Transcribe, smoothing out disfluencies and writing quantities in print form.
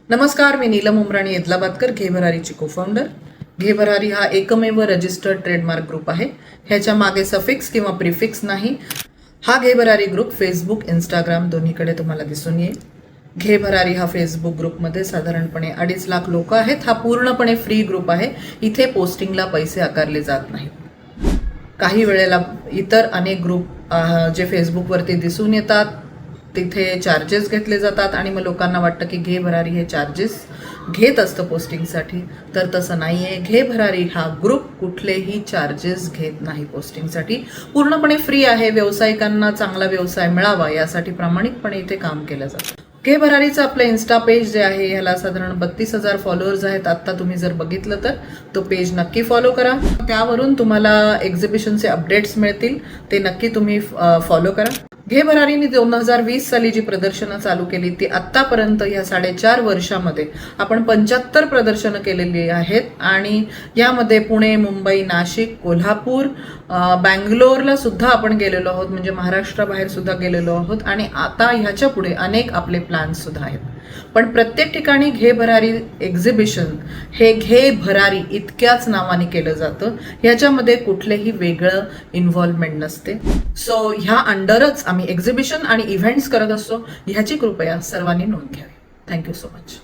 नमस्कार, मी नीलम उमराणी येदलाबादकर, घे भरारीची को फाउंडर. घे भरारी हा एकमेव रजिस्टर्ड ट्रेडमार्क ग्रुप आहे. ह्याच्या मागे सफिक्स किंवा प्रिफिक्स नाही. हा घे भरारी ग्रुप फेसबुक, इंस्टाग्राम दोन्हीकडे तुम्हाला दिसून येईल. घे भरारी हा फेसबुक ग्रुपमध्ये साधारणपणे 2.5 लाख लोक आहेत. हा पूर्णपणे फ्री ग्रुप आहे. इथे पोस्टिंगला पैसे आकारले जात नाहीत. काही वेळेला इतर अनेक ग्रुप जे फेसबुकवरती दिसून येतात तिथे चार्जेस घेतले जातात आणि मग लोकांना वाटतं की घे भरारी हे चार्जेस घेत असतं पोस्टिंगसाठी. तर तसं नाही आहे. घे भरारी हा ग्रुप कुठलेही चार्जेस घेत नाही पोस्टिंगसाठी. पूर्णपणे फ्री आहे. व्यावसायिकांना चांगला व्यवसाय मिळावा यासाठी प्रामाणिकपणे इथे काम केलं जातं. घे भरारीचं आपलं इन्स्टा पेज जे आहे ह्याला साधारण 32,000 फॉलोअर्स आहेत. आत्ता तुम्ही जर बघितलं तर तो पेज नक्की फॉलो करा. त्यावरून तुम्हाला एक्झिबिशनचे अपडेट्स मिळतील. ते नक्की तुम्ही फॉलो करा. घे भरारीने 2020 साली जी प्रदर्शनं चालू केली ती आत्तापर्यंत ह्या 4.5 वर्षामध्ये आपण 75 प्रदर्शनं केलेली आहेत आणि यामध्ये पुणे, मुंबई, नाशिक, कोल्हापूर, बँगलोरला सुद्धा आपण गेलेलो आहोत. म्हणजे महाराष्ट्राबाहेर सुद्धा गेलेलो आहोत आणि आता ह्याच्या पुढे अनेक आपले प्लॅन्स सुद्धा आहेत. पण प्रत्येक ठिकाणी घे भरारी एक्झिबिशन हे घे भरारी इतक्याच नावाने केलं जातं. ह्याच्यामध्ये कुठलेही वेगळं इन्व्हॉल्वमेंट नसते. सो ह्या अंडरच आम्ही एक्झिबिशन आणि इव्हेंट्स करत असतो. ह्याची कृपया सर्वांनी नोंद घ्यावी. Thank you so much.